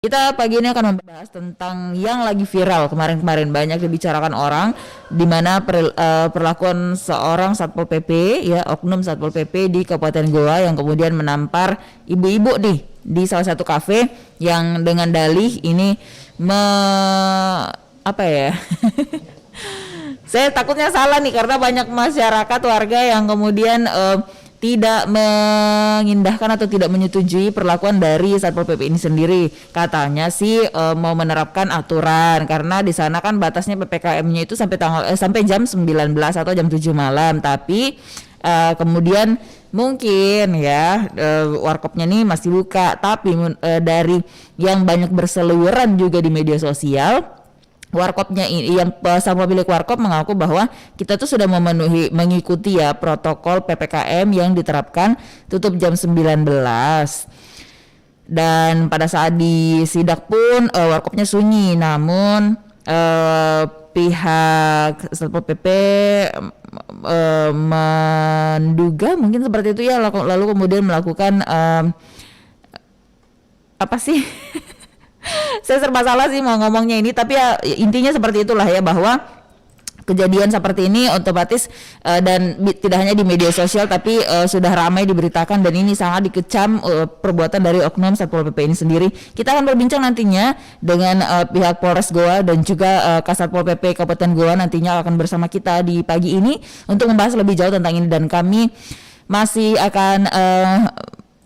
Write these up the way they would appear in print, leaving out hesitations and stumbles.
Kita pagi ini akan membahas tentang yang lagi viral kemarin-kemarin banyak dibicarakan orang, di mana perlakuan seorang Satpol PP, ya, oknum Satpol PP di Kabupaten Goa yang kemudian menampar ibu-ibu nih di salah satu kafe yang dengan dalih ini me apa ya? Saya takutnya salah nih karena banyak masyarakat warga yang kemudian tidak mengindahkan atau tidak menyetujui perlakuan dari Satpol PP ini sendiri. Katanya sih mau menerapkan aturan karena di sana kan batasnya PPKM-nya itu sampai sampai jam 19 atau jam 7 malam. Tapi kemudian mungkin ya warkopnya nih masih buka, tapi dari yang banyak berseliweran juga di media sosial, warkopnya ini yang sama pemilik warkop mengaku bahwa kita tuh sudah mengikuti ya protokol PPKM yang diterapkan, tutup jam 19, dan pada saat disidak pun warkopnya sunyi, namun pihak Satpol PP menduga mungkin seperti itu ya, lalu kemudian melakukan apa sih saya serba salah sih mau ngomongnya ini, tapi ya intinya seperti itulah ya, bahwa kejadian seperti ini otomatis dan tidak hanya di media sosial tapi sudah ramai diberitakan, dan ini sangat dikecam perbuatan dari oknum Satpol PP ini sendiri. Kita akan berbincang nantinya dengan pihak Polres Goa dan juga Kasatpol PP Kabupaten Goa nantinya akan bersama kita di pagi ini untuk membahas lebih jauh tentang ini, dan kami masih akan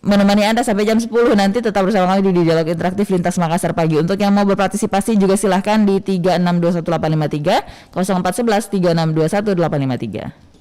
menemani Anda sampai jam 10 nanti. Tetap bersama kami di Dialog Interaktif Lintas Makassar Pagi. Untuk yang mau berpartisipasi juga silahkan di 3621 853 0411 3621 853.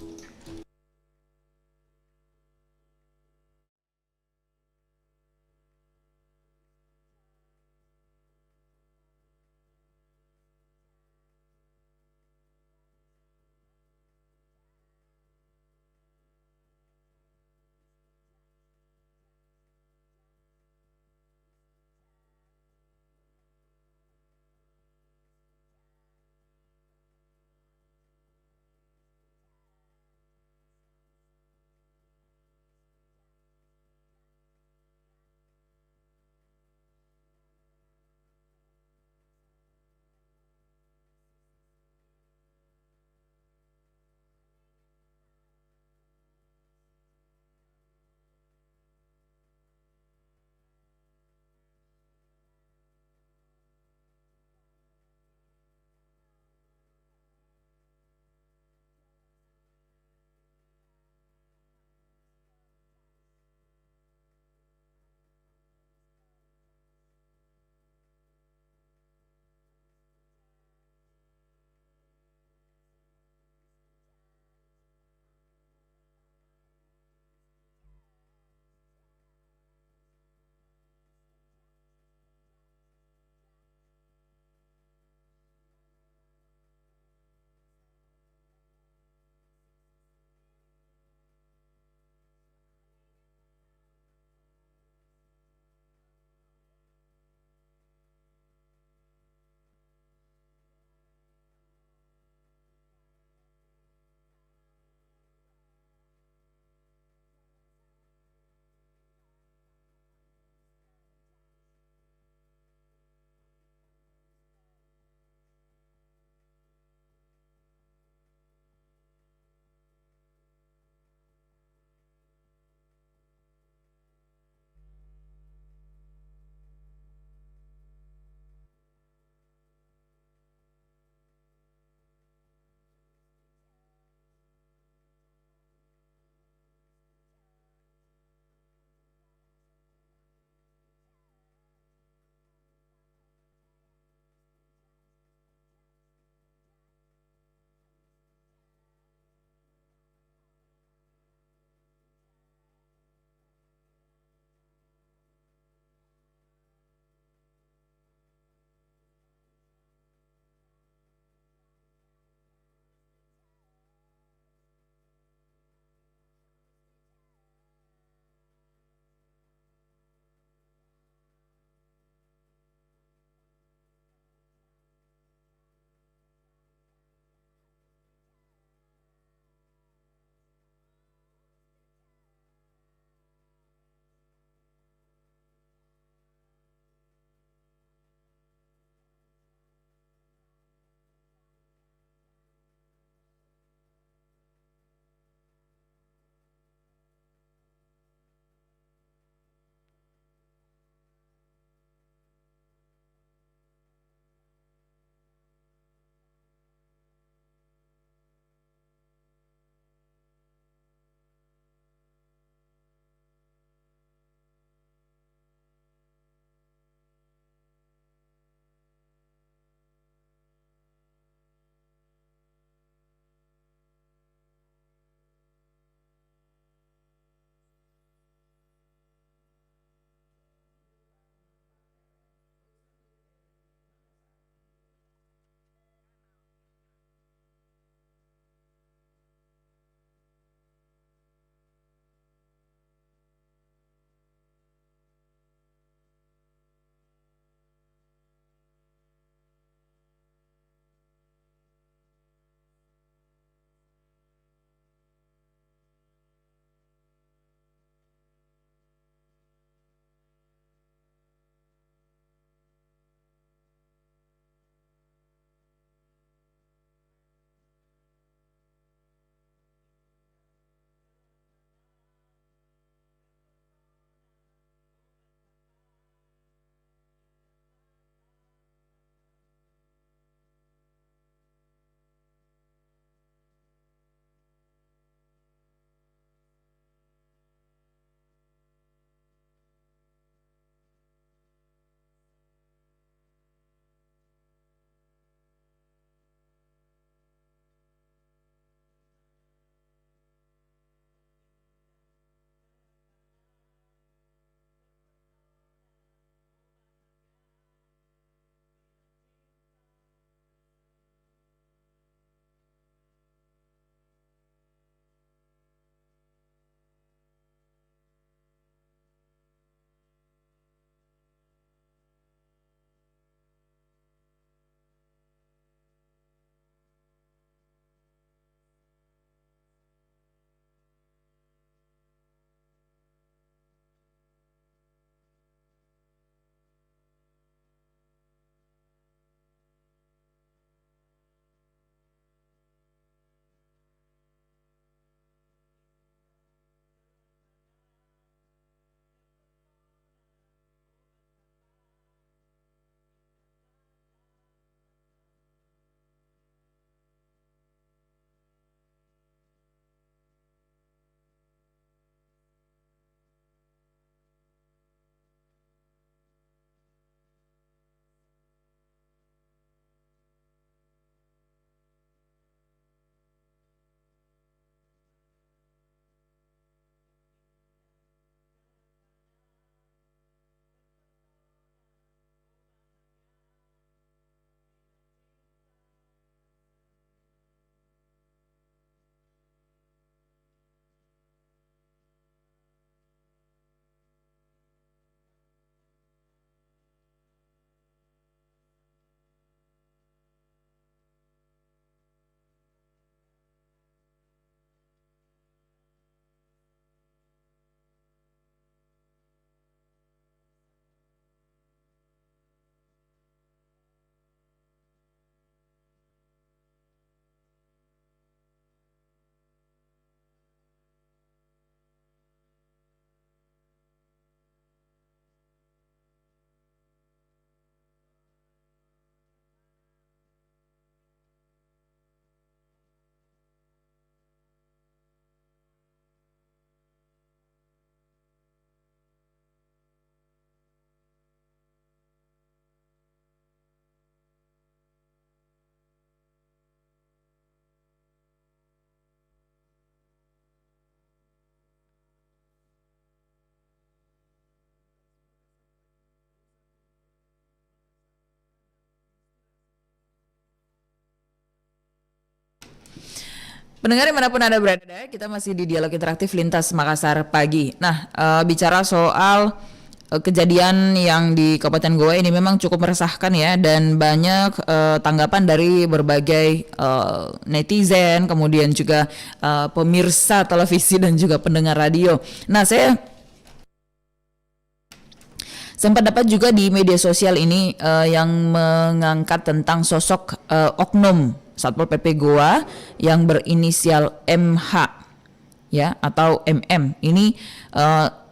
Pendengar dimanapun Anda berada, kita masih di Dialog Interaktif Lintas Makassar Pagi. Nah, bicara soal kejadian yang di Kabupaten Goa ini memang cukup meresahkan ya, dan banyak tanggapan dari berbagai netizen, kemudian juga pemirsa televisi dan juga pendengar radio. Nah, saya sempat dapat juga di media sosial ini yang mengangkat tentang sosok oknum Satpol PP Goa yang berinisial MH ya atau MM. Ini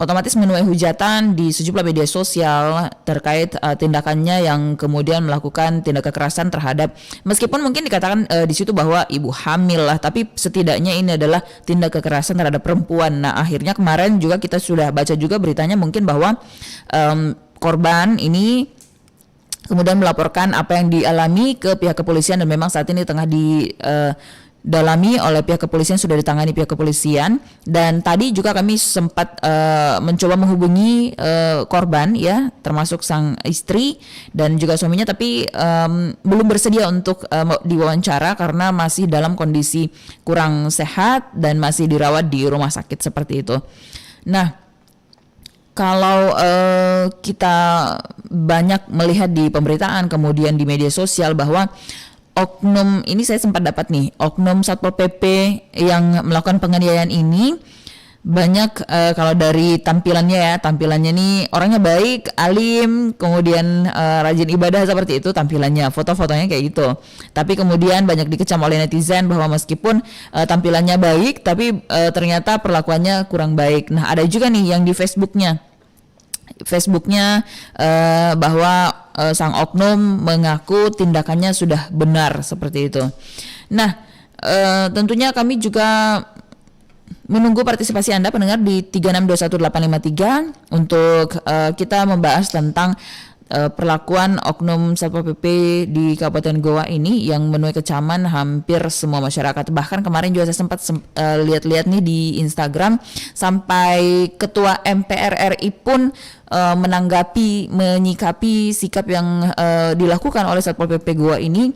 otomatis menuai hujatan di sejumlah media sosial terkait tindakannya yang kemudian melakukan tindak kekerasan terhadap, meskipun mungkin dikatakan di situ bahwa ibu hamil lah, tapi setidaknya ini adalah tindak kekerasan terhadap perempuan. Nah, akhirnya kemarin juga kita sudah baca juga beritanya mungkin bahwa korban ini kemudian melaporkan apa yang dialami ke pihak kepolisian, dan memang saat ini tengah didalami oleh pihak kepolisian, sudah ditangani pihak kepolisian. Dan tadi juga kami sempat mencoba menghubungi korban ya, termasuk sang istri dan juga suaminya, tapi belum bersedia untuk diwawancara karena masih dalam kondisi kurang sehat dan masih dirawat di rumah sakit seperti itu. Nah, kalau kita banyak melihat di pemberitaan kemudian di media sosial bahwa oknum ini, saya sempat dapat nih, oknum Satpol PP yang melakukan penganiayaan ini banyak kalau dari tampilannya nih orangnya baik, alim, kemudian rajin ibadah seperti itu tampilannya, foto-fotonya kayak gitu. Tapi kemudian banyak dikecam oleh netizen bahwa meskipun tampilannya baik, tapi ternyata perlakuannya kurang baik. Nah, ada juga nih yang di Facebooknya bahwa sang oknum mengaku tindakannya sudah benar seperti itu. Nah, tentunya kami juga menunggu partisipasi Anda pendengar di 3621853 untuk kita membahas tentang perlakuan oknum Satpol PP di Kabupaten Goa ini yang menuai kecaman hampir semua masyarakat. Bahkan kemarin juga saya sempat lihat-lihat nih di Instagram, sampai Ketua MPR RI pun menyikapi sikap yang dilakukan oleh Satpol PP Goa ini.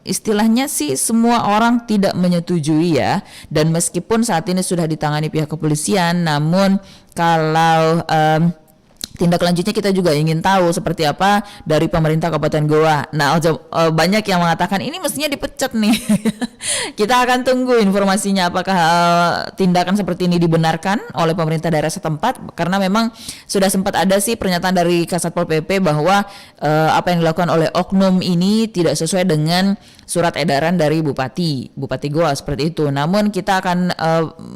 Istilahnya sih semua orang tidak menyetujui ya, dan meskipun saat ini sudah ditangani pihak kepolisian, namun kalau tindak lanjutnya kita juga ingin tahu seperti apa dari pemerintah Kabupaten Goa. Nah, banyak yang mengatakan ini mestinya dipecat nih. Kita akan tunggu informasinya apakah tindakan seperti ini dibenarkan oleh pemerintah daerah setempat, karena memang sudah sempat ada sih pernyataan dari Kasatpol PP bahwa apa yang dilakukan oleh oknum ini tidak sesuai dengan surat edaran dari Bupati Goa seperti itu. Namun kita akan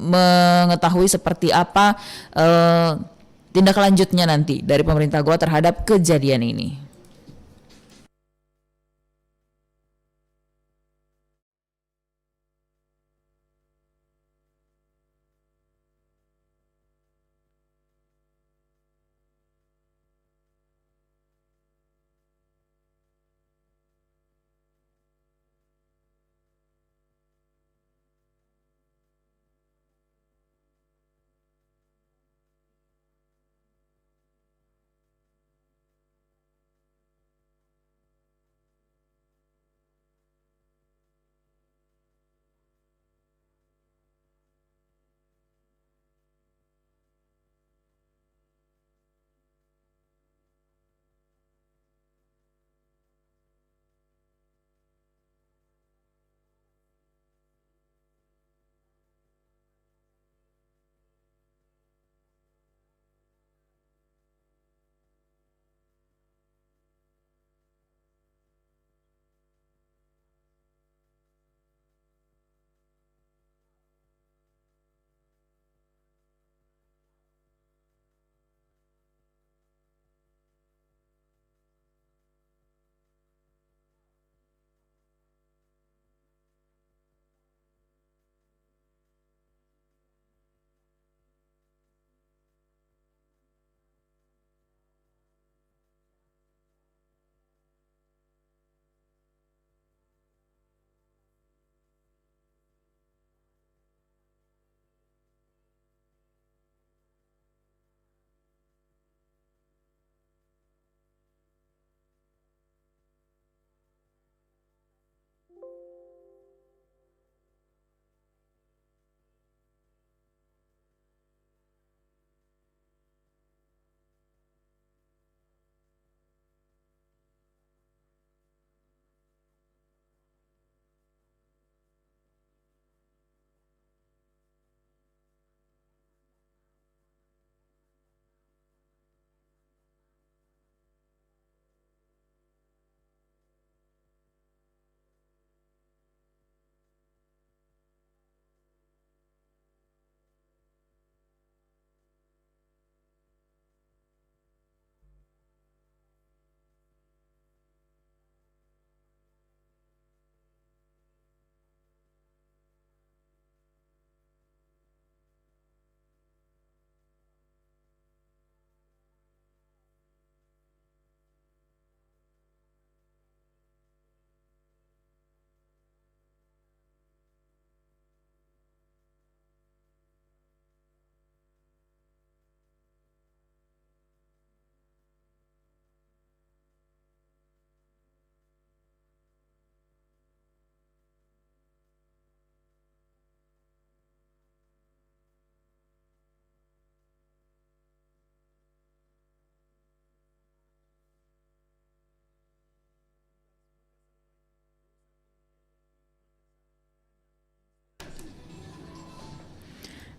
mengetahui seperti apa tindak lanjutnya nanti dari pemerintah Goa terhadap kejadian ini.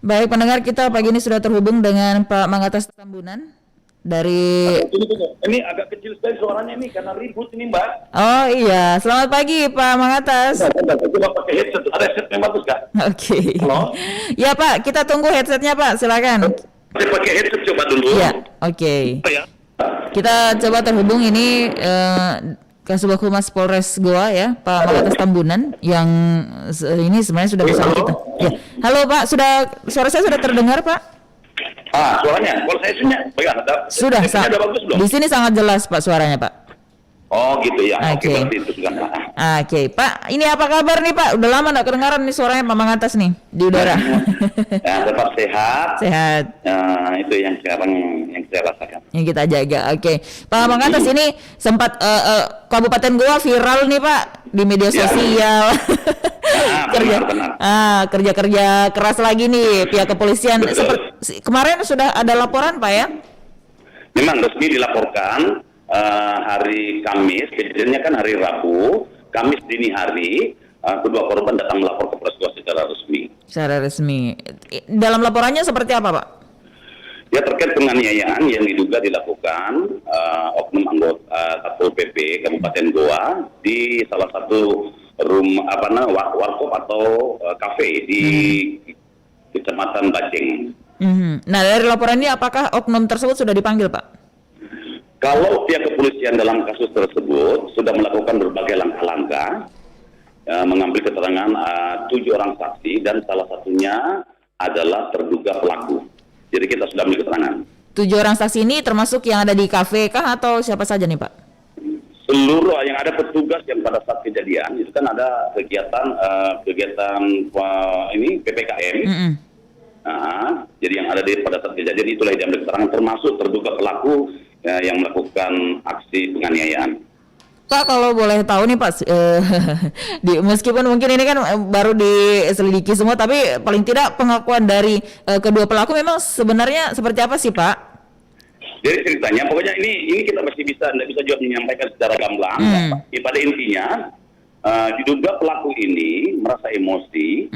Baik pendengar, kita pagi ini sudah terhubung dengan Pak Mangatas Tambunan dari. Ini agak kecil sekali suaranya ini karena ribut ini Mbak. Oh iya, selamat pagi Pak Mangatas. Coba pakai headset, ada headsetnya bagus nggak? Oke. Halo? Ya Pak, kita tunggu headsetnya Pak, silakan. Saya pakai headset coba dulu. Iya, oke. Ya. Kita coba terhubung ini Kasubag Humas Polres Goa ya, Pak Mangatas Tambunan yang ini sebenarnya sudah bersama kita. Ya. Halo Pak, suara saya sudah terdengar Pak? Suaranya, kalau saya Sudah, ada bagus belum? di sini sangat jelas Pak suaranya Pak. Oh gitu ya. Oke. Berarti itu sudah. Oke, Pak, ini apa kabar nih Pak? Udah lama nggak kedengaran nih suaranya Pak Mangatas nih di udara. Ya, tetap sehat. Sehat. Itu yang sekarang yang saya rasakan. Yang kita jaga. Oke, Pak Mangatas ini sempat Kabupaten Goa viral nih Pak di media sosial. Benar. Kerja keras lagi nih pihak kepolisian. Kemarin sudah ada laporan Pak ya? Memang resmi dilaporkan hari Kamis, kejadiannya kan hari Rabu, Kamis dini hari, kedua korban datang melapor ke Polres Goa secara resmi. Secara resmi. Dalam laporannya seperti apa Pak? Ya terkait penganiayaan yang diduga dilakukan oknum anggota Satpol PP Kabupaten Goa di salah satu warkop atau kafe di Kecamatan Baceng. Nah dari laporan ini apakah oknum tersebut sudah dipanggil Pak? Kalau pihak kepolisian dalam kasus tersebut sudah melakukan berbagai langkah-langkah, mengambil keterangan 7 orang saksi dan salah satunya adalah terduga pelaku. Jadi kita sudah ambil keterangan. 7 orang saksi ini termasuk yang ada di kafe kah atau siapa saja nih Pak? Seluruh yang ada petugas yang pada saat kejadian itu kan ada kegiatan ini PPKM. Jadi yang ada pada saat kejadian itulah yang diambil keterangan termasuk terduga pelaku yang melakukan aksi penganiayaan. Pak kalau boleh tahu nih Pak, meskipun mungkin ini kan baru diselidiki semua, tapi paling tidak pengakuan dari kedua pelaku memang sebenarnya seperti apa sih Pak? Jadi ceritanya pokoknya ini kita masih tidak bisa juga menyampaikan secara gamblang. Pada intinya diduga pelaku ini merasa emosi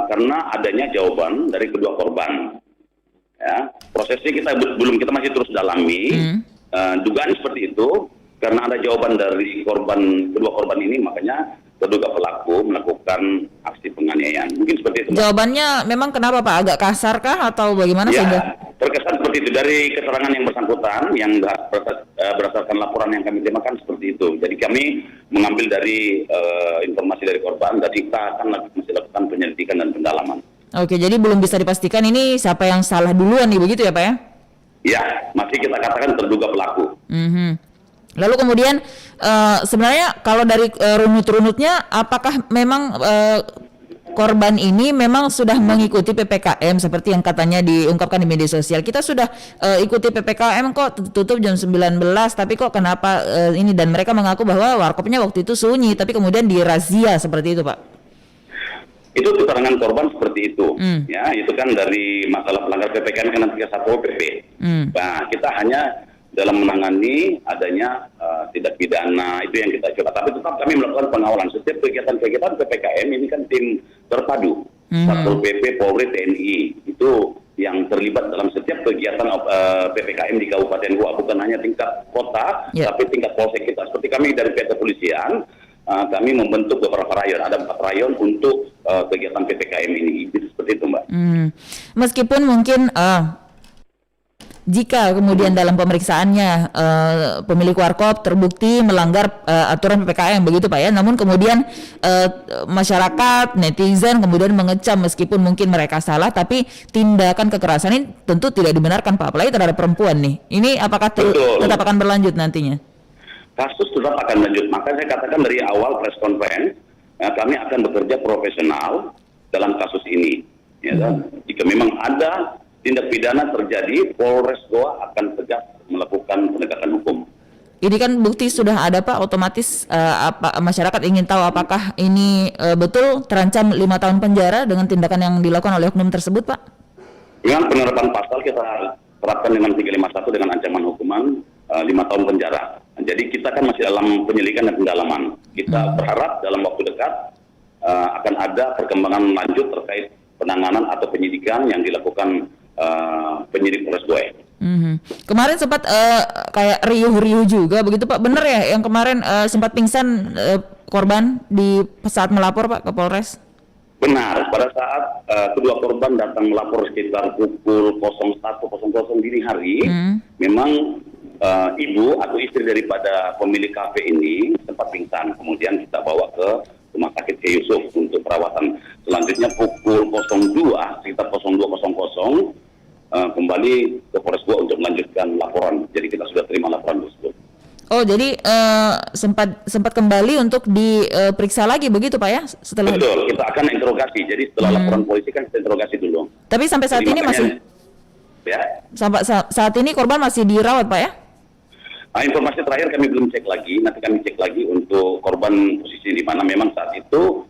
karena adanya jawaban dari kedua korban. Ya, prosesnya kita masih terus dalami. Dugaan seperti itu karena ada jawaban dari kedua korban ini, makanya terduga pelaku melakukan aksi penganiayaan. Mungkin seperti itu. Jawabannya memang kenapa Pak? Agak kasar kah atau bagaimana sehingga? Terkesan seperti itu dari keterangan yang bersangkutan yang berdasarkan laporan yang kami terima seperti itu. Jadi kami mengambil dari informasi dari korban dan kita akan masih lakukan penyelidikan dan pendalaman. Oke, jadi belum bisa dipastikan ini siapa yang salah duluan nih, begitu ya Pak ya? Ya, masih kita katakan terduga pelaku. Lalu kemudian sebenarnya kalau dari runut-runutnya apakah memang korban ini memang sudah mengikuti PPKM seperti yang katanya diungkapkan di media sosial? Kita sudah ikuti PPKM kok, tutup jam 19, tapi kok kenapa ini, dan mereka mengaku bahwa warkopnya waktu itu sunyi tapi kemudian dirazia seperti itu Pak? Itu keterangan korban seperti itu. Ya, itu kan dari masalah pelanggar PPKM kan nanti Satpol PP. Nah, kita hanya dalam menangani adanya tindak pidana itu yang kita coba. Tapi tetap kami melakukan pengawalan. Setiap kegiatan-kegiatan PPKM ini kan tim terpadu. Satpol PP, Polri, TNI itu yang terlibat dalam setiap kegiatan PPKM di Kabupaten Goa, bukan hanya tingkat kota, tapi tingkat polsek kita. Seperti kami dari pihak kepolisian, kami membentuk beberapa rayon, ada 4 rayon untuk kegiatan PPKM ini. Seperti itu Mbak. Meskipun mungkin jika kemudian dalam pemeriksaannya pemilik warkop terbukti melanggar aturan PPKM begitu Pak ya, namun kemudian masyarakat, netizen kemudian mengecam meskipun mungkin mereka salah, tapi tindakan kekerasan ini tentu tidak dibenarkan Pak, apalagi terhadap perempuan nih. Ini apakah tetap akan berlanjut nantinya? Kasus tetap akan lanjut. Maka saya katakan dari awal press conference, kami akan bekerja profesional dalam kasus ini. Ya, jika memang ada tindak pidana terjadi, Polres Goa akan tegas melakukan penegakan hukum. Ini kan bukti sudah ada Pak, otomatis masyarakat ingin tahu apakah ini betul terancam 5 tahun penjara dengan tindakan yang dilakukan oleh oknum tersebut Pak? Dengan penerapan pasal kita terapkan dengan 351 dengan ancaman hukuman 5 tahun penjara. Jadi kita kan masih dalam penyelidikan dan pendalaman. Kita berharap dalam waktu dekat akan ada perkembangan lanjut terkait penanganan atau penyidikan yang dilakukan penyidik Polres Goa. Kemarin sempat kayak riuh-riuh juga begitu Pak, bener ya yang kemarin sempat pingsan korban di saat melapor Pak ke Polres? Benar, pada saat kedua korban datang melapor sekitar pukul 01.00 dini hari, memang ibu atau istri daripada pemilik kafe ini sempat pingsan, kemudian kita bawa ke Rumah Sakit K. Yusuf untuk perawatan. Selanjutnya pukul 02, sekitar 02.00 kembali ke Polres Goa untuk melanjutkan laporan. Jadi kita sudah terima laporan tersebut. Oh, jadi sempat kembali untuk diperiksa lagi begitu Pak ya? Setelah Betul, kita akan interogasi. Jadi setelah laporan polisi kan kita interogasi dulu. Tapi sampai saat Jadi ini makanya, masih ya. sampai saat ini korban masih dirawat Pak ya? Informasi terakhir kami belum cek lagi. Nanti kami cek lagi untuk korban posisi di mana. Memang saat itu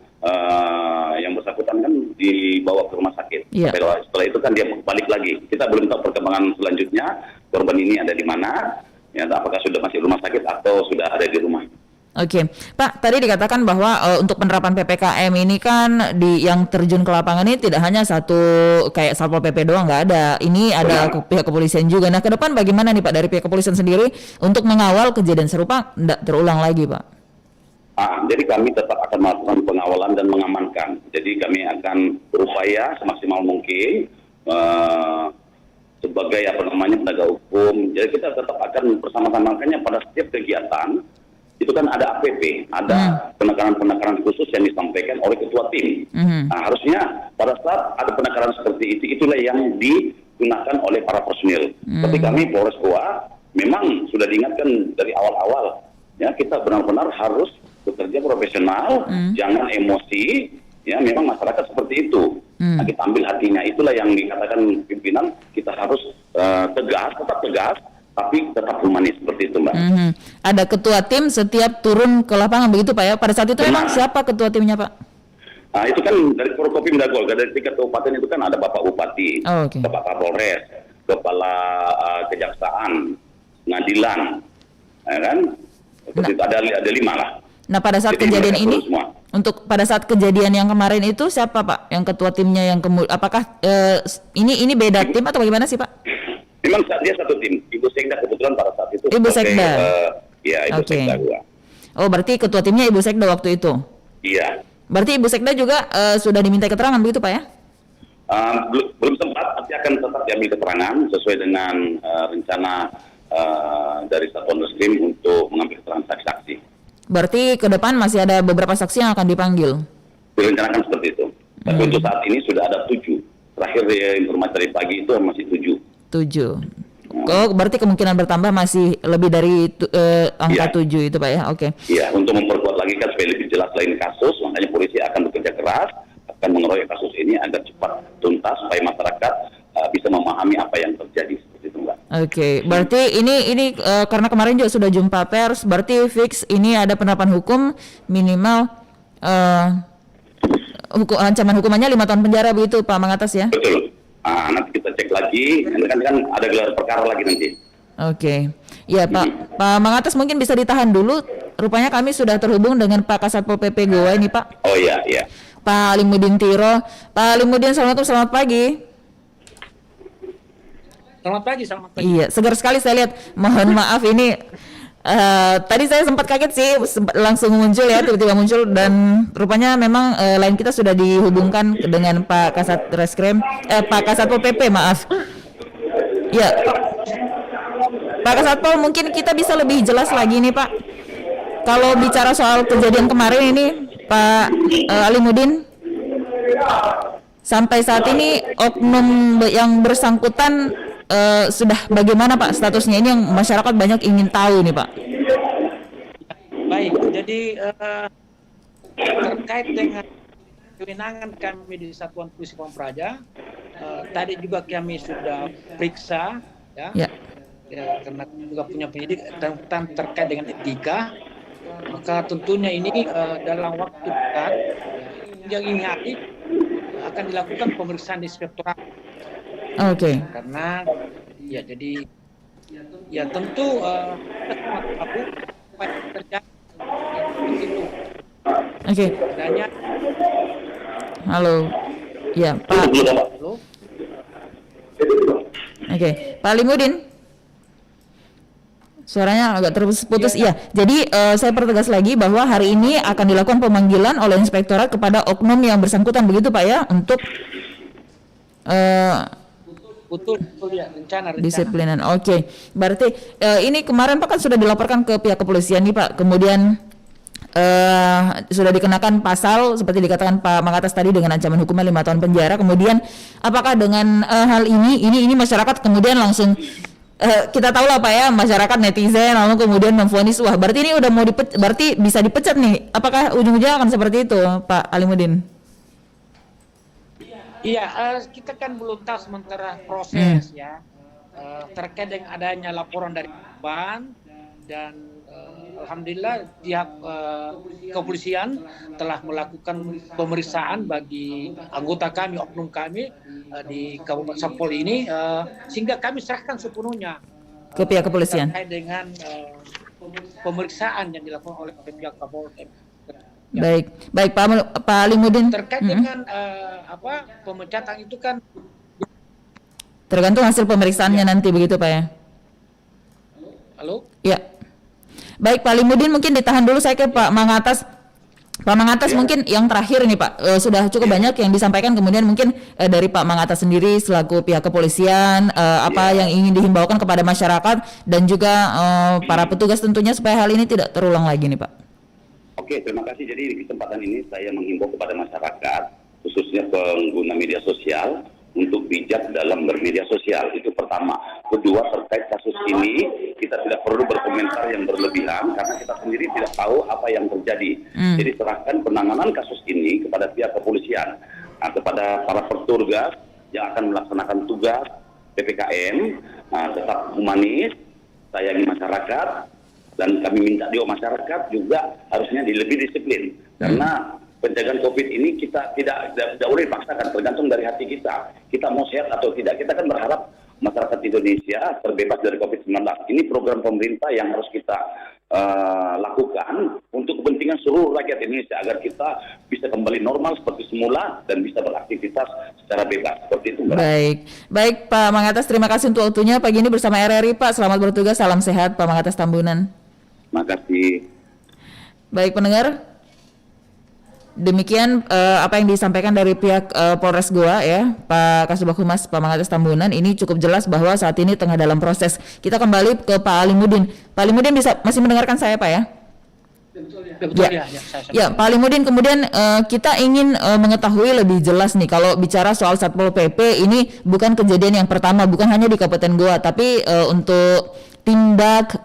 yang bersangkutan kan dibawa ke rumah sakit. Yeah. Setelah itu kan dia balik lagi. Kita belum tahu perkembangan selanjutnya. Korban ini ada di mana? Ya, apakah sudah masih di rumah sakit atau sudah ada di rumah? Oke, Pak, tadi dikatakan bahwa untuk penerapan PPKM ini kan yang terjun ke lapangan ini tidak hanya satu kayak Satpol PP doang, nggak ada. Ini ada pihak kepolisian juga. Nah, ke depan bagaimana nih Pak dari pihak kepolisian sendiri untuk mengawal kejadian serupa tidak terulang lagi, Pak? Jadi kami tetap akan melakukan pengawalan dan mengamankan. Jadi kami akan berupaya semaksimal mungkin sebagai penegak hukum. Jadi kita tetap akan bersama-sama, makanya pada setiap kegiatan itu kan ada APP, ada penekanan-penekanan khusus yang disampaikan oleh ketua tim. Nah, harusnya pada saat ada penekanan seperti itu, itulah yang digunakan oleh para personil. Seperti kami Polres Goa, memang sudah diingatkan dari awal-awal, ya kita benar-benar harus bekerja profesional, jangan emosi, ya memang masyarakat seperti itu. Nah, kita ambil hatinya, itulah yang dikatakan pimpinan, kita harus tegas, tetap tegas, tapi tetap humanis seperti itu Mbak. Ada ketua tim setiap turun ke lapangan begitu Pak ya? Pada saat itu emang siapa ketua timnya Pak? Nah, itu kan dari Forkopimda Goa, dari tingkat kabupaten itu kan ada Bapak Bupati, Bapak Kapolres, Kepala Kejaksaan, Pengadilan, ya kan? Seperti itu ada 5 lah. Nah, pada saat kejadian ini, pada saat kejadian yang kemarin itu siapa Pak? Yang ketua timnya yang apakah ini beda tim atau bagaimana sih Pak? Memang dia satu tim. Ibu Sekda kebetulan pada saat itu. Ibu Sekda. Ya, Ibu Sekda gua. Oh, berarti ketua timnya Ibu Sekda waktu itu? Iya. Berarti Ibu Sekda juga sudah diminta keterangan begitu Pak ya? Belum sempat, tapi akan tetap diambil keterangan sesuai dengan rencana dari Satuan Reskrim untuk mengambil keterangan saksi-saksi. Berarti ke depan masih ada beberapa saksi yang akan dipanggil? Direncanakan seperti itu. Tapi untuk saat ini sudah ada 7. Terakhir informasi dari pagi itu masih 7. Oh, berarti kemungkinan bertambah masih lebih dari angka 7 itu Pak ya? Oke. Iya, untuk memperkuat lagi kan supaya lebih jelas lain kasus, makanya polisi akan bekerja keras, akan mengeroyok kasus ini agar cepat tuntas supaya masyarakat bisa memahami apa yang terjadi seperti itu Mbak. Oke, berarti ini karena kemarin juga sudah jumpa pers, berarti fix ini ada penerapan hukum minimal ancaman hukumannya 5 tahun penjara begitu Pak Mangatas ya? Betul. Nanti kita cek lagi, kan ada gelar perkara lagi nanti. Oke, ya Pak Mangatas mungkin bisa ditahan dulu. Rupanya kami sudah terhubung dengan Pak Kasatpol PP Goa ini Pak. Oh iya. Pak Alimuddin Tiro. Pak Alimuddin, selamat pagi. Selamat pagi. Iya, segar sekali saya lihat. Mohon maaf ini tadi saya sempat kaget sih, langsung muncul ya, tiba-tiba muncul dan rupanya memang line kita sudah dihubungkan dengan Pak Kasat Reskrim, Pak Kasatpol PP, maaf. Ya, Pak Kasatpol mungkin kita bisa lebih jelas lagi nih Pak. Kalau bicara soal kejadian kemarin ini, Pak Alimuddin, sampai saat ini oknum yang bersangkutan sudah bagaimana Pak statusnya? Ini yang masyarakat banyak ingin tahu nih Pak. Baik, jadi terkait dengan kewenangan kami di Satuan Polisi Pamung Praja, tadi juga kami sudah periksa ya, karena juga punya penyidik tentang terkait dengan etika, maka tentunya ini dalam waktu dekat yang ini hari akan dilakukan pemeriksaan di inspektorat. Oke. Karena ya jadi ya tentu aku terjadi begitu. Oke. Adanya. Halo. Ya, Pak. Oke, Pak Alimudin. Suaranya agak terputus. Iya. Jadi saya pertegas lagi bahwa hari ini akan dilakukan pemanggilan oleh inspektorat kepada oknum yang bersangkutan, begitu Pak ya, untuk betul ya, rencana. disiplinan. Oke. Berarti ini kemarin Pak kan sudah dilaporkan ke pihak kepolisian nih Pak. Kemudian sudah dikenakan pasal seperti dikatakan Pak Mangatas tadi dengan ancaman hukuman 5 tahun penjara. Kemudian apakah dengan hal ini masyarakat kemudian langsung kita tahu lah Pak ya, masyarakat netizen lalu kemudian memvonis, wah berarti ini udah mau berarti bisa dipecat nih. Apakah ujung-ujungnya akan seperti itu Pak Alimudin? Iya, kita kan belum tahu sementara proses ya terkait dengan adanya laporan dari korban, dan alhamdulillah pihak kepolisian telah melakukan pemeriksaan bagi anggota kami, oknum kami di Kabupaten Sampol ini, sehingga kami serahkan sepenuhnya ke pihak kepolisian terkait dengan pemeriksaan yang dilakukan oleh pihak Kapolres. Baik Pak Alimudin. Terkait dengan pemecatan itu kan tergantung hasil pemeriksaannya nanti, begitu Pak ya? Halo? Ya. Baik Pak Alimudin, mungkin ditahan dulu, saya ke Pak Mangatas. Pak Mangatas mungkin yang terakhir nih Pak, sudah cukup banyak yang disampaikan, kemudian mungkin dari Pak Mangatas sendiri selaku pihak kepolisian, apa yang ingin dihimbaukan kepada masyarakat dan juga para petugas tentunya supaya hal ini tidak terulang lagi nih Pak. Oke, terima kasih. Jadi di kesempatan ini saya menghimbau kepada masyarakat, khususnya pengguna media sosial, untuk bijak dalam bermedia sosial. Itu pertama. Kedua, terkait kasus ini, kita tidak perlu berkomentar yang berlebihan, karena kita sendiri tidak tahu apa yang terjadi. Jadi serahkan penanganan kasus ini kepada pihak kepolisian, kepada para petugas yang akan melaksanakan tugas PPKM, tetap humanis, sayangi masyarakat, dan kami minta juga masyarakat juga harusnya lebih disiplin, karena penjagaan COVID ini kita tidak boleh dipaksakan, tergantung dari hati kita. Kita mau sehat atau tidak. Kita kan berharap masyarakat Indonesia terbebas dari COVID-19. Ini program pemerintah yang harus kita lakukan untuk kepentingan seluruh rakyat Indonesia, agar kita bisa kembali normal seperti semula dan bisa beraktivitas secara bebas. Seperti itu, Mbak. Baik Pak Mangatas, terima kasih untuk waktunya pagi ini bersama RRI Pak. Selamat bertugas, salam sehat Pak Mangatas Tambunan. Terima kasih. Baik pendengar, demikian apa yang disampaikan dari pihak Polres Goa ya, Pak Kasubag Humas Pak Mangatas Tambunan. Ini cukup jelas bahwa saat ini tengah dalam proses. Kita kembali ke Pak Alimudin. Pak Alimudin masih mendengarkan saya Pak ya? Betul ya. Ya Pak Alimudin, kemudian kita ingin mengetahui lebih jelas nih, kalau bicara soal Satpol PP ini bukan kejadian yang pertama, bukan hanya di Kabupaten Goa, tapi untuk tindak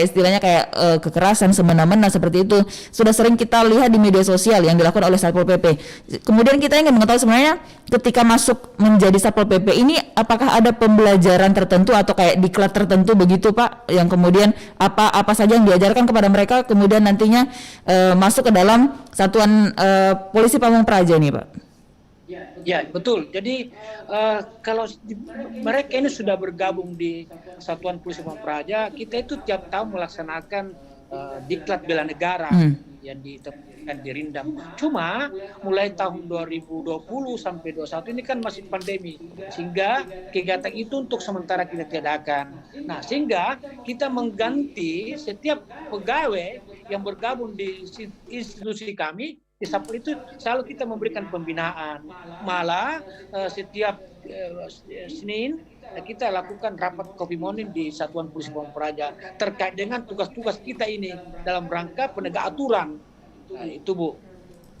istilahnya kayak kekerasan semena-mena seperti itu sudah sering kita lihat di media sosial yang dilakukan oleh Satpol PP. Kemudian kita ingin mengetahui sebenarnya ketika masuk menjadi Satpol PP ini apakah ada pembelajaran tertentu atau kayak diklat tertentu begitu Pak, yang kemudian apa saja yang diajarkan kepada mereka kemudian nantinya masuk ke dalam satuan polisi Pamung Praja ini Pak? Ya betul. Jadi kalau mereka ini sudah bergabung di Satuan Polisi Pamung Praja, kita itu tiap tahun melaksanakan diklat bela negara yang ditempatkan di Rindam. Cuma mulai tahun 2020 sampai 2021 ini kan masih pandemi, sehingga kegiatan itu untuk sementara kita tiadakan. Nah, sehingga kita mengganti setiap pegawai yang bergabung di institusi kami. Di Satpol itu selalu kita memberikan pembinaan. Malah setiap Senin kita lakukan rapat kopi morning di Satuan Polisi Pamung Praja terkait dengan tugas-tugas kita ini dalam rangka penegak aturan. Itu Bu.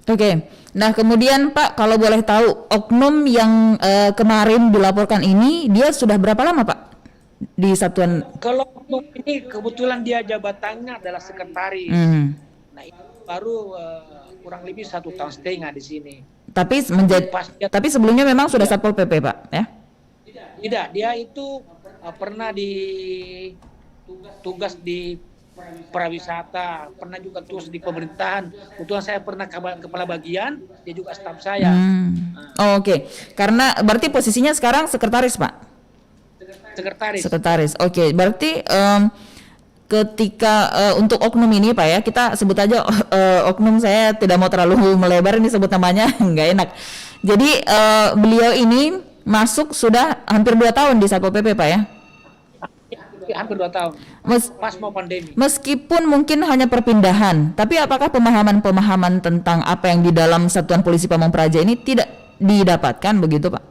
Oke. Nah kemudian Pak, kalau boleh tahu oknum yang kemarin dilaporkan ini dia sudah berapa lama Pak di Satuan? Kalau oknum ini kebetulan dia jabatannya adalah sekretaris. Nah itu baru kurang lebih 1,5 tahun di sini. Tapi sebelumnya memang sudah Satpol PP Pak ya? Tidak, dia itu pernah tugas di pariwisata, pernah juga tugas di pemerintahan. Kebetulan saya pernah kepala bagian, dia juga staf saya. Oke. Karena berarti posisinya sekarang sekretaris Pak? Sekretaris. Oke. Berarti ketika untuk oknum ini Pak ya, kita sebut aja oknum, saya tidak mau terlalu melebar ini sebut namanya nggak enak. Jadi beliau ini masuk sudah hampir 2 tahun di Satpol PP, Pak ya? Hampir 2 tahun. Pas mau pandemi. Meskipun mungkin hanya perpindahan, tapi apakah pemahaman tentang apa yang di dalam Satuan Polisi Pamong Praja ini tidak didapatkan begitu, Pak?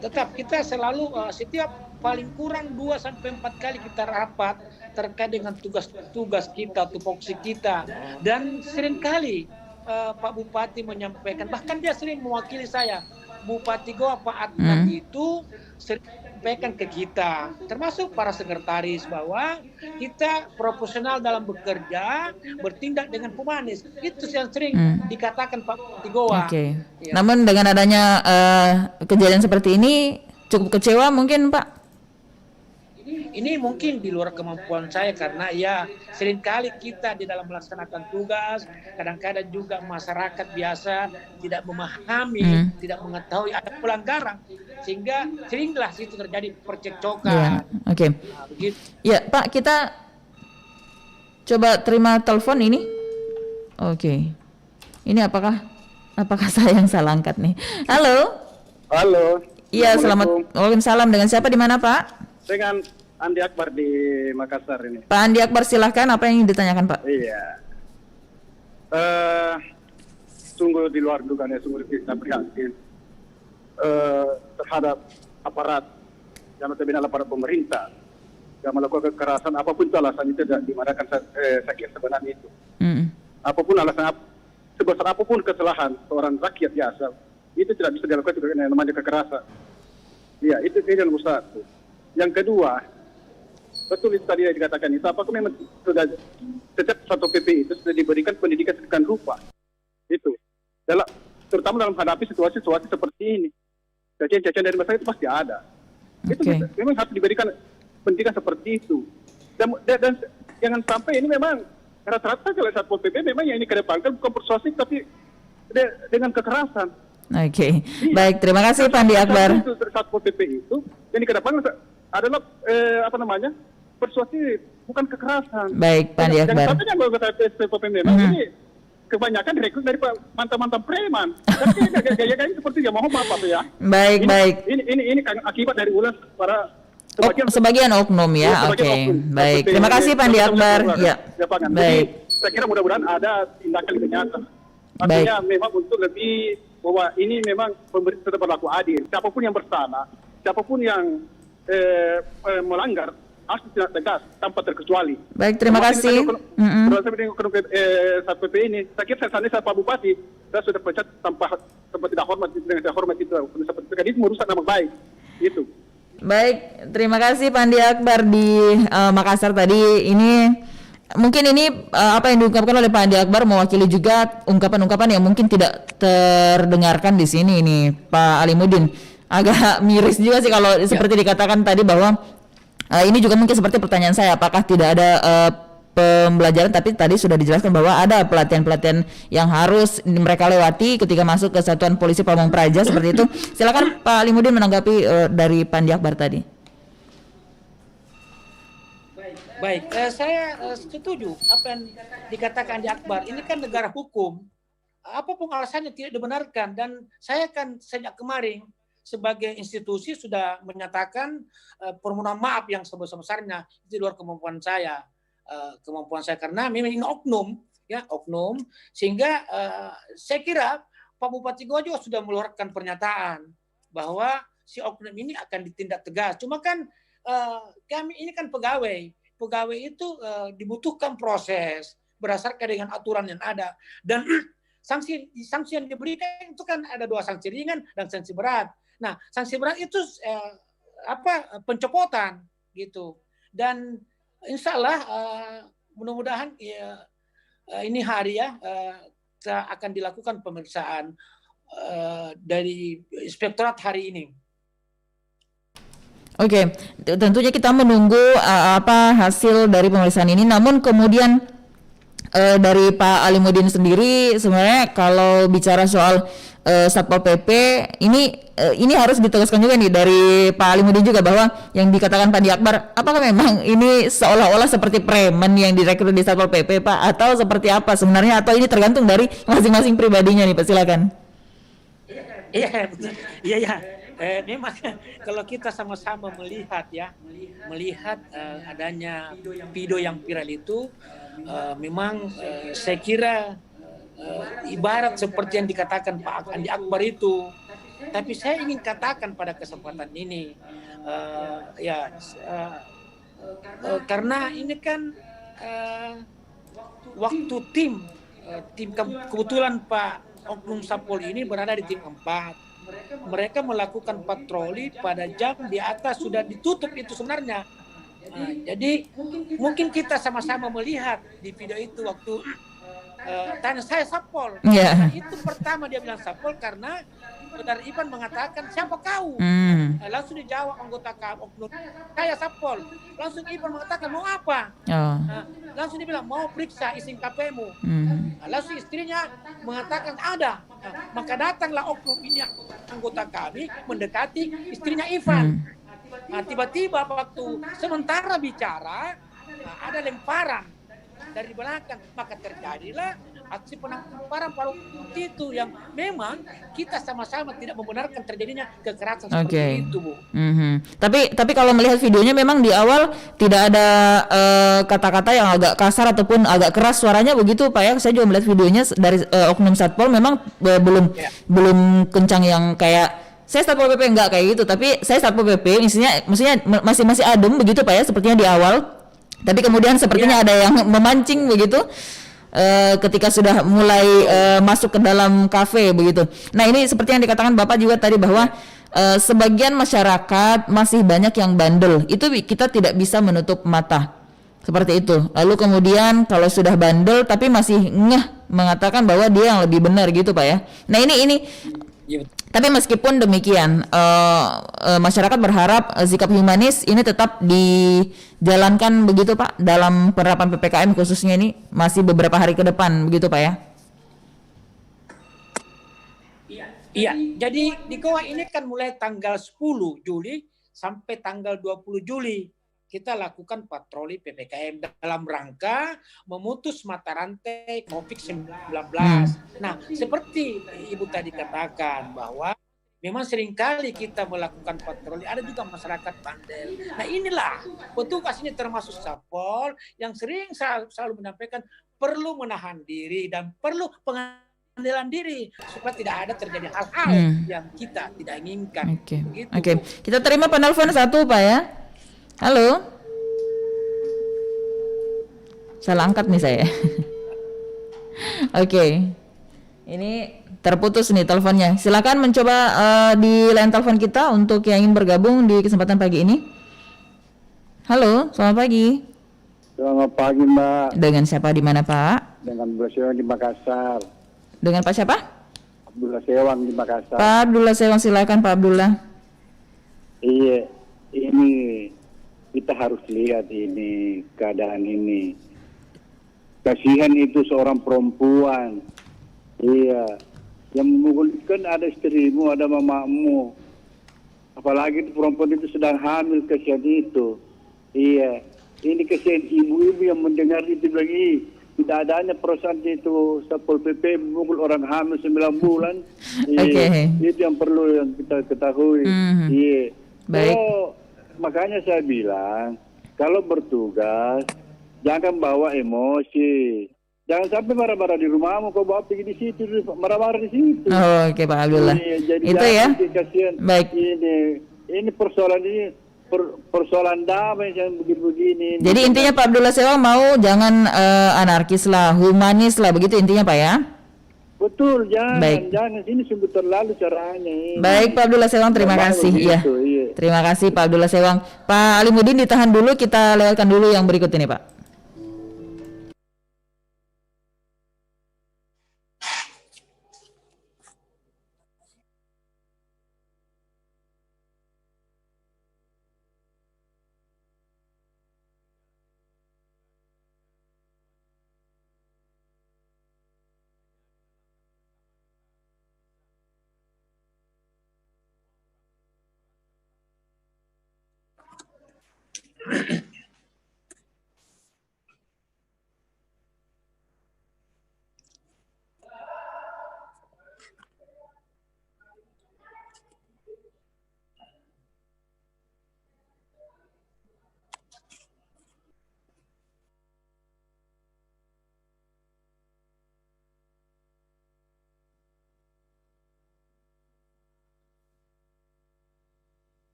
Tetap kita selalu setiap paling kurang 2 sampai 4 kali kita rapat terkait dengan tugas-tugas kita, tupoksi kita, dan seringkali Pak Bupati menyampaikan, bahkan dia sering mewakili saya, Bupati Goa Pak Adnan itu sering menyampaikan ke kita, termasuk para sekretaris, bahwa kita profesional dalam bekerja, bertindak dengan humanis. Itu yang sering dikatakan Pak Bupati Goa. Ya. Namun dengan adanya kejadian seperti ini cukup kecewa mungkin, Pak? Ini mungkin di luar kemampuan saya, karena ya seringkali kita di dalam melaksanakan tugas, kadang-kadang juga masyarakat biasa tidak memahami, tidak mengetahui ada pelanggaran, sehingga seringlah situ terjadi percekcokan. Oke. Nah, begitu. Ya, Pak, kita coba terima telepon ini. Oke. Ini apakah saya yang salah angkat nih? Halo. Halo. Iya, selamat. Waalaikumsalam. Dengan siapa di mana, Pak? Dengan Andi Akbar di Makassar ini. Pak Andi Akbar, silahkan, apa yang ingin ditanyakan, Pak? Iya. Sungguh di luar dugaan, sungguh kita prihatin terhadap aparat yang notabene aparat pemerintah yang melakukan kekerasan, apapun itu alasan itu dimarakan sakit sebenarnya itu. Apapun alasan, sebesar apapun kesalahan seorang rakyat biasa, itu tidak bisa dilakukan dengan namanya kekerasan. Iya, itu yang nomor satu. Yang kedua, betul itu tadi yang dikatakan itu, apakah memang sudah setiap satu PP itu sudah diberikan pendidikan sedemikian rupa itu, terutama dalam menghadapi situasi-situasi seperti ini. Cacian-cacian dari masyarakat itu pasti ada. Itu memang harus diberikan pendidikan seperti itu. Dan jangan sampai ini memang rata-rata kalau Satpol PP memang yang ini kedepankan bukan persuasif tapi dengan kekerasan. Oke. Baik, terima kasih Pak Andi Akbar. Satpol PP itu yang kedepankan adalah persuasif, bukan kekerasan. Baik, Pak Andi Akbar. Jangan sampai yang anggota Satpol PP memang ini kebanyakan direkrut dari mantan-mantan preman. Tapi gaya-gaya seperti ya, mohon maaf ya. Baik. Ini kan akibat dari ulah para sebagian oknum ya. Oke. Baik. Terima kasih Pak Andi Akbar. Ya. Baik. Saya kira mudah-mudahan ada tindakan lebih nyata. Artinya memang untuk lebih bahwa ini memang pemerintah tetap berlaku adil. Siapapun yang bersalah, siapapun yang melanggar harus tidak tegas tanpa terkecuali. Baik, terima kasih. Kalau saya dengan Satpol PP ini, saya kira saya Pak Bupati, saya sudah pecat tanpa tidak hormat, dengan tidak hormat itu. Seperti itu merusak nama baik. Itu. Baik, terima kasih Pak Andi Akbar di Makassar tadi. Ini mungkin ini apa yang diungkapkan oleh Pak Andi Akbar mewakili juga ungkapan-ungkapan yang mungkin tidak terdengarkan di sini nih, Pak Alimuddin. Agak miris juga sih kalau seperti dikatakan tadi bahwa ini juga mungkin seperti pertanyaan saya, apakah tidak ada pembelajaran, tapi tadi sudah dijelaskan bahwa ada pelatihan-pelatihan yang harus mereka lewati ketika masuk ke Satuan Polisi Pamong Praja seperti itu. Silakan Pak Alimuddin menanggapi dari Pak Andi Akbar tadi. Baik, saya setuju apa yang dikatakan Andi Akbar. Ini kan negara hukum, apapun alasannya tidak dibenarkan, dan saya kan sejak kemarin sebagai institusi sudah menyatakan permohonan maaf yang sebesar-besarnya di luar kemampuan saya, karena memang ini oknum, sehingga saya kira Pak Bupati Goa juga sudah mengeluarkan pernyataan bahwa si oknum ini akan ditindak tegas. Cuma kan kami ini kan pegawai itu dibutuhkan proses berdasarkan dengan aturan yang ada, dan sanksi yang diberikan itu kan ada 2 sanksi ringan dan sanksi berat. Nah, sanksi berat itu pencopotan gitu. Dan insya Allah mudah-mudahan ini hari akan dilakukan pemeriksaan dari inspektorat hari ini. Oke, tentunya kita menunggu hasil dari pemeriksaan ini. Namun kemudian dari Pak Alimuddin sendiri sebenarnya kalau bicara soal Satpol PP ini harus ditegaskan juga nih dari Pak Alimuddin juga bahwa yang dikatakan Pak Di Akbar, apakah memang ini seolah-olah seperti preman yang direkrut di Satpol PP Pak, atau seperti apa sebenarnya, atau ini tergantung dari masing-masing pribadinya nih Pak, silakan. Iya, iya, iya. Memang kalau kita sama-sama melihat adanya video yang viral itu, memang saya kira ibarat seperti yang dikatakan Pak Andi Akbar itu. Tapi saya ingin katakan pada kesempatan ini, karena ini kan waktu tim kebetulan Pak Oknum Sapol ini berada di tim 4. Mereka melakukan patroli pada jam di atas sudah ditutup itu sebenarnya. Jadi mungkin kita sama-sama melihat di video itu waktu tanya saya Sapol. Nah, itu pertama dia bilang Sapol karena Saudara Ivan mengatakan siapa kau? Langsung dijawab anggota Oknum, saya Sapol. Langsung Ivan mengatakan mau apa? Langsung dia bilang mau periksa izin KP-mu. Langsung istrinya mengatakan ada. Maka datanglah Oknum ini anggota kami mendekati istrinya Ivan. Tiba-tiba waktu sementara bicara ada lemparan dari belakang, maka terjadilah aksi penamparan pada waktu itu yang memang kita sama-sama tidak membenarkan terjadinya kekerasan seperti itu, Bu. Tapi kalau melihat videonya memang di awal tidak ada kata-kata yang agak kasar ataupun agak keras suaranya begitu Pak ya. Saya juga melihat videonya dari Oknum Satpol memang belum kencang yang kayak saya Satpol PP enggak kayak gitu, tapi saya Satpol PP maksudnya masih adem begitu Pak ya sepertinya di awal. Tapi kemudian sepertinya ada yang memancing begitu ketika sudah mulai masuk ke dalam kafe begitu. Nah ini seperti yang dikatakan Bapak juga tadi bahwa sebagian masyarakat masih banyak yang bandel. Itu kita tidak bisa menutup mata. Seperti itu. Lalu kemudian kalau sudah bandel tapi masih ngeh mengatakan bahwa dia yang lebih benar gitu Pak ya. Nah ini tapi meskipun demikian masyarakat berharap sikap humanis ini tetap dijalankan begitu Pak dalam penerapan PPKM khususnya ini masih beberapa hari ke depan begitu Pak ya. Iya, jadi di Goa ini kan mulai tanggal 10 Juli sampai tanggal 20 Juli kita lakukan patroli PPKM dalam rangka memutus mata rantai COVID-19. Nah, seperti Ibu tadi katakan bahwa memang seringkali kita melakukan patroli, ada juga masyarakat bandel. Nah inilah, petugas ini termasuk Sapol yang sering selalu menyampaikan perlu menahan diri dan perlu pengendalian diri supaya tidak ada terjadi hal-hal yang kita tidak inginkan. Oke. Kita terima penelpon satu Pak ya. Halo. Salah angkat nih saya. Oke. Ini terputus nih teleponnya. Silakan mencoba di line telepon kita untuk yang ingin bergabung di kesempatan pagi ini. Halo, selamat pagi. Selamat pagi Mbak. Dengan siapa di mana Pak? Dengan Abdullah Sewang di Makassar. Dengan Pak siapa? Abdullah Sewang di Makassar. Pak Abdullah Sewang, silakan Pak Abdullah. Iya, ini kita harus lihat ini keadaan ini. Kasihan itu seorang perempuan. Iya, yang memukul kan ada istrimu, ada mamamu. Apalagi itu perempuan itu sedang hamil, kasihan itu. Iya, ini kasihan ibu-ibu yang mendengar itu lagi. Tidak adanya perusahaan itu Satpol PP memukul orang hamil 9 bulan. Iya, itu yang perlu yang kita ketahui. Iya. Baik. Makanya saya bilang kalau bertugas jangan bawa emosi. Jangan sampai marah-marah di rumahmu, kau bawa pergi di situ, marah-marah di situ. Oke Pak Abdullah. Jadi itu ya. Kasihan. Baik. Ini persoalan ini persoalan damai yang begini-begini. Jadi intinya Pak Abdullah Sewang mau jangan anarkis lah, humanis lah, begitu intinya Pak ya. Betul, jangan ini sungguh terlalu caranya ini. Baik Pak Abdullah Sewang, terima kasih ya. Terima kasih Pak Abdullah Sewang. Pak Alimuddin ditahan dulu, kita lewatkan dulu yang berikut ini Pak.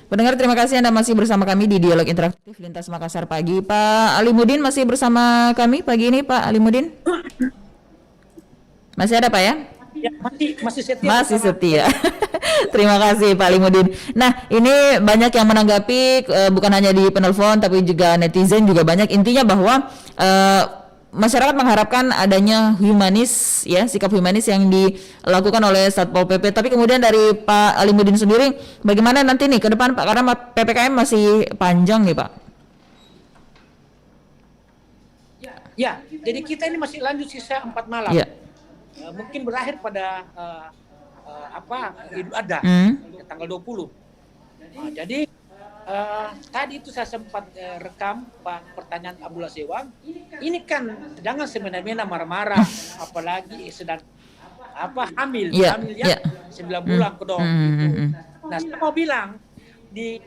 Pendengar, terima kasih Anda masih bersama kami di Dialog Interaktif Lintas Makassar Pagi. Pak Alimuddin masih bersama kami pagi ini, Pak Alimuddin? Masih ada Pak ya? Ya, masih setia. Masih setia. Terima kasih Pak Alimuddin. Nah, ini banyak yang menanggapi, bukan hanya di penelpon tapi juga netizen juga banyak. Intinya bahwa masyarakat mengharapkan adanya humanis, ya, sikap humanis yang dilakukan oleh Satpol PP. Tapi kemudian dari Pak Alimuddin sendiri, bagaimana nanti nih ke depan Pak? Karena PPKM masih panjang nih Pak. Ya, jadi kita ini masih lanjut sisa 4 malam. Ya. Mungkin berakhir pada Idul Adha, tanggal 20. Nah, jadi tadi itu saya sempat rekam Pak pertanyaan Abdullah Sewang. Ini kan jangan semena-mena marah-marah, apalagi sedang hamil, hamil ya 9 bulan kedong. Nah, saya mau bilang di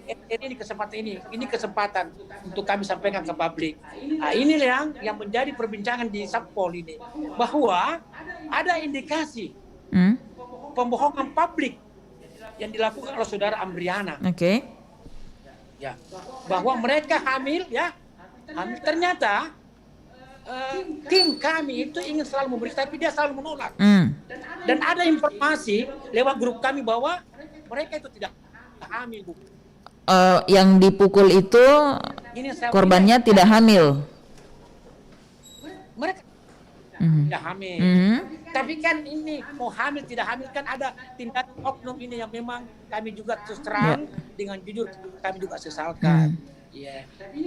kesempatan ini kesempatan untuk kami sampaikan ke publik. Nah, ini yang menjadi perbincangan di Satpol ini, bahwa ada indikasi pembohongan publik yang dilakukan oleh saudara Amriana. Oke. Ya, bahwa mereka hamil, ternyata tim kami itu ingin selalu memberi, tapi dia selalu menolak. Dan ada informasi lewat grup kami bahwa mereka itu tidak hamil, Bu. Yang dipukul itu korbannya tidak hamil. Mereka tidak hamil. Tapi kan ini mau hamil tidak hamil kan ada tindakan oknum ini yang memang kami juga terus terang dengan jujur kami juga sesalkan.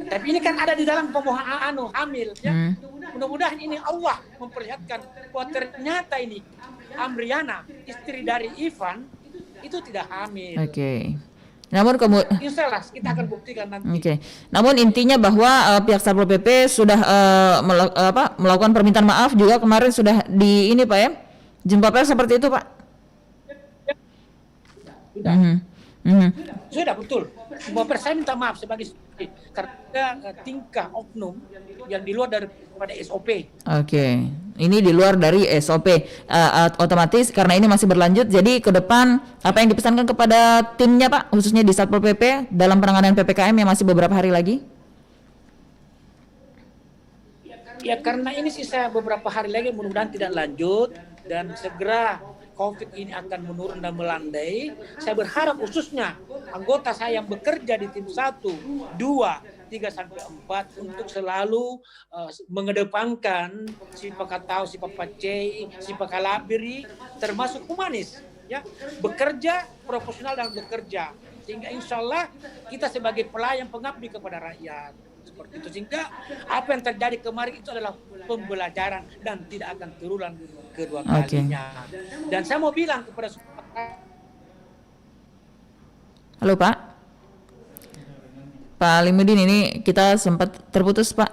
Tapi ini kan ada di dalam pembohongan hamil. Ya. Mudah-mudahan ini Allah memperlihatkan bahwa ternyata ini Amriana, istri dari Ivan, itu tidak hamil. Oke. Namun insya Allah kita akan buktikan nanti. Oke. Namun intinya bahwa pihak Satpol PP sudah melakukan permintaan maaf juga kemarin sudah di ini Pak ya, jumpa pers seperti itu Pak. Sudah. Sudah betul. Jumpa pers saya minta maaf sebagai karena tingkah oknum yang di luar daripada SOP. Oke. Ini di luar dari SOP. Otomatis karena ini masih berlanjut, jadi ke depan apa yang dipesankan kepada timnya Pak, khususnya di Satpol PP dalam penanganan PPKM yang masih beberapa hari lagi? Ya karena ini sisa beberapa hari lagi, mudah-mudahan tidak lanjut dan segera COVID ini akan menurun dan melandai. Saya berharap khususnya anggota saya yang bekerja di tim 1, 2, 3 sampai 4 untuk selalu mengedepankan sifat katau, sifat pacei, sifat kalabiri, termasuk humanis, ya, bekerja profesional dan bekerja, sehingga insya Allah kita sebagai pelayan pengabdi kepada rakyat seperti itu, sehingga apa yang terjadi kemarin itu adalah pembelajaran dan tidak akan terulang kedua kalinya. Dan saya mau bilang kepada halo Pak Alimuddin, ini kita sempat terputus Pak.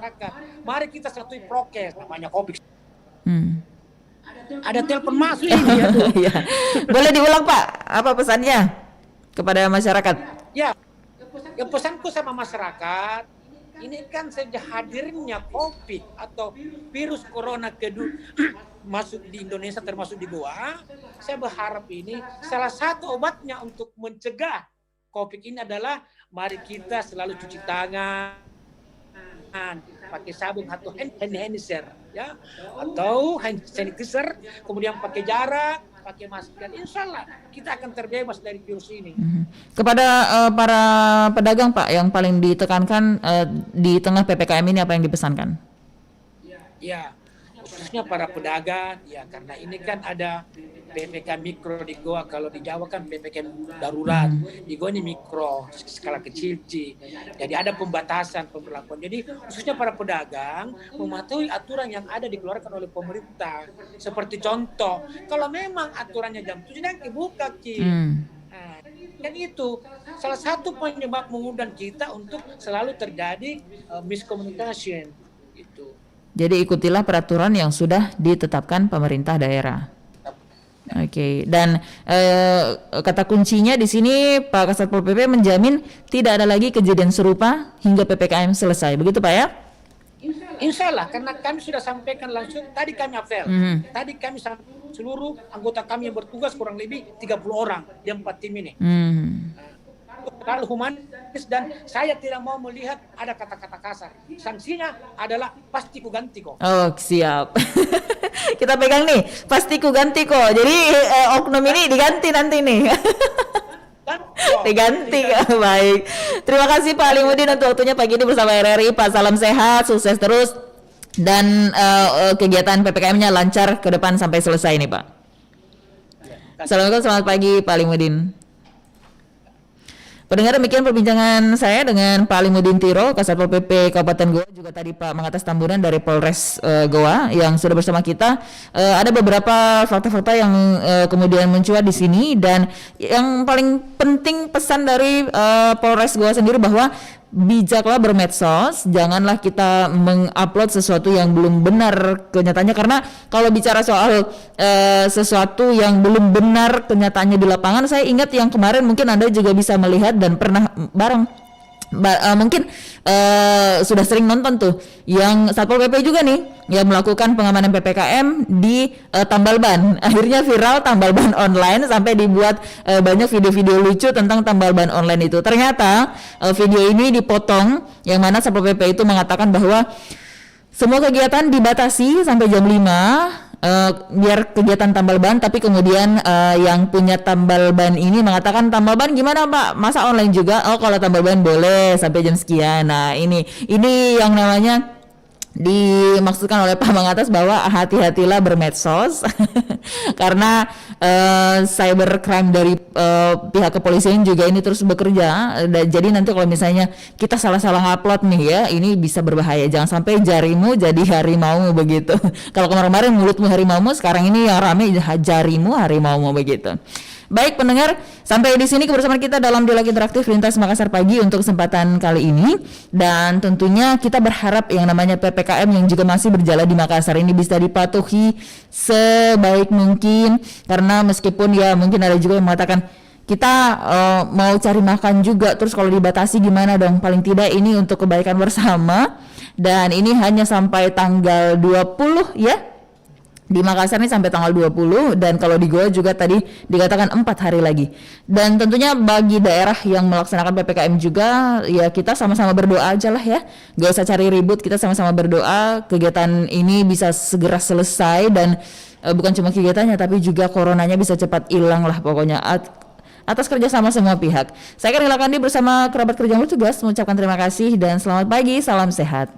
Mari kita satuin prokes, namanya COVID. Ada telepon masuk ini ya. Boleh diulang Pak, apa pesannya kepada masyarakat? Ya, pesanku sama masyarakat, ini kan sejak hadirnya COVID atau virus corona kedua masuk di Indonesia termasuk di Goa, saya berharap ini salah satu obatnya untuk mencegah COVID ini adalah mari kita selalu cuci tangan, pakai sabun atau hand sanitizer, ya, atau hand sanitizer, kemudian pakai jarak, pakai masker. Insya Allah kita akan terbebas dari virus ini. Kepada para pedagang Pak, yang paling ditekankan di tengah PPKM ini apa yang dipesankan? Ya, khususnya para pedagang, ya karena ini kan ada PPKM mikro di Goa. Kalau di Jawa kan PPKM darurat, di Goa ini mikro, skala kecil sih. Jadi ada pembatasan pemberlakuan. Jadi khususnya para pedagang mematuhi aturan yang ada dikeluarkan oleh pemerintah. Seperti contoh, kalau memang aturannya jam 7 dan dibuka kan itu salah satu penyebab mengundang kita untuk selalu terjadi miscommunication gitu. Jadi ikutilah peraturan yang sudah ditetapkan pemerintah daerah. Oke. Dan kata kuncinya di sini Pak Kasatpol PP menjamin tidak ada lagi kejadian serupa hingga PPKM selesai. Begitu Pak ya? Insya Allah, karena kami sudah sampaikan langsung, tadi kami apel, tadi kami seluruh anggota kami yang bertugas kurang lebih 30 orang di 4 tim ini. terlalu humanis dan saya tidak mau melihat ada kata-kata kasar. Sanksinya adalah pasti ku ganti kok. Oh, siap. Kita pegang nih, pasti ku ganti kok. Jadi oknum ini diganti nanti nih. Diganti. Baik. Terima kasih Pak Alimuddin untuk waktunya pagi ini bersama RRI. Pak, salam sehat, sukses terus dan kegiatan PPKM-nya lancar ke depan sampai selesai nih Pak. Assalamualaikum, selamat pagi Pak Alimuddin. Pendengar, demikian perbincangan saya dengan Pak Alimuddin Tiro, Kasatpol PP Kabupaten Goa, juga tadi Pak Mangatas Tambunan dari Polres Goa yang sudah bersama kita. Ada beberapa fakta-fakta yang kemudian mencuat di sini, dan yang paling penting pesan dari Polres Goa sendiri bahwa bijaklah bermedsos, janganlah kita mengupload sesuatu yang belum benar kenyataannya, karena kalau bicara soal sesuatu yang belum benar kenyataannya di lapangan, saya ingat yang kemarin mungkin Anda juga bisa melihat dan pernah mungkin sudah sering nonton tuh yang Satpol PP juga nih yang melakukan pengamanan PPKM di tambal ban. Akhirnya viral tambal ban online sampai dibuat banyak video-video lucu tentang tambal ban online itu. Ternyata video ini dipotong yang mana Satpol PP itu mengatakan bahwa semua kegiatan dibatasi sampai jam 5 biar kegiatan tambal ban, tapi kemudian yang punya tambal ban ini mengatakan tambal ban gimana Pak? Masa online juga? Oh, kalau tambal ban boleh sampai jam sekian. Nah, ini yang namanya dimaksudkan oleh Pak Mangatas bahwa hati-hatilah bermedsos karena cybercrime dari pihak kepolisian juga ini terus bekerja. Jadi nanti kalau misalnya kita salah-salah upload nih ya, ini bisa berbahaya. Jangan sampai jarimu jadi harimau begitu. Kalau kemarin mulutmu harimaumu, sekarang ini yang rame jarimu harimaumu begitu. Baik pendengar, sampai di sini kebersamaan kita dalam Dialog Interaktif Lintas Makassar Pagi untuk kesempatan kali ini, dan tentunya kita berharap yang namanya PPKM yang juga masih berjalan di Makassar ini bisa dipatuhi sebaik mungkin, karena meskipun ya mungkin ada juga yang mengatakan kita mau cari makan juga, terus kalau dibatasi gimana dong? Paling tidak ini untuk kebaikan bersama, dan ini hanya sampai tanggal 20 ya. Di Makassar ini sampai tanggal 20, dan kalau di Goa juga tadi dikatakan 4 hari lagi. Dan tentunya bagi daerah yang melaksanakan PPKM juga, ya kita sama-sama berdoa aja lah ya. Gak usah cari ribut, kita sama-sama berdoa kegiatan ini bisa segera selesai, dan bukan cuma kegiatannya tapi juga coronanya bisa cepat hilang lah pokoknya. Atas kerjasama semua pihak. Saya Karnila Kandi bersama kerabat kerja yang bertugas mengucapkan terima kasih dan selamat pagi, salam sehat.